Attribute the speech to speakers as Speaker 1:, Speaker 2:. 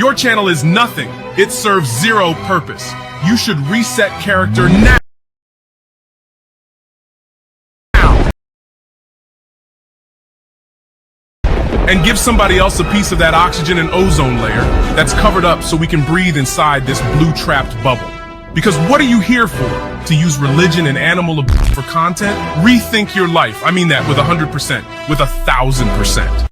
Speaker 1: Your channel is nothing. It serves zero purpose. You should reset character now. And give somebody else a piece of that oxygen and ozone layer that's covered up so we can breathe inside this blue trapped bubble. Because what are you here for? To use religion and animal abuse for content? Rethink your life. I mean that with 100%, with 1,000%.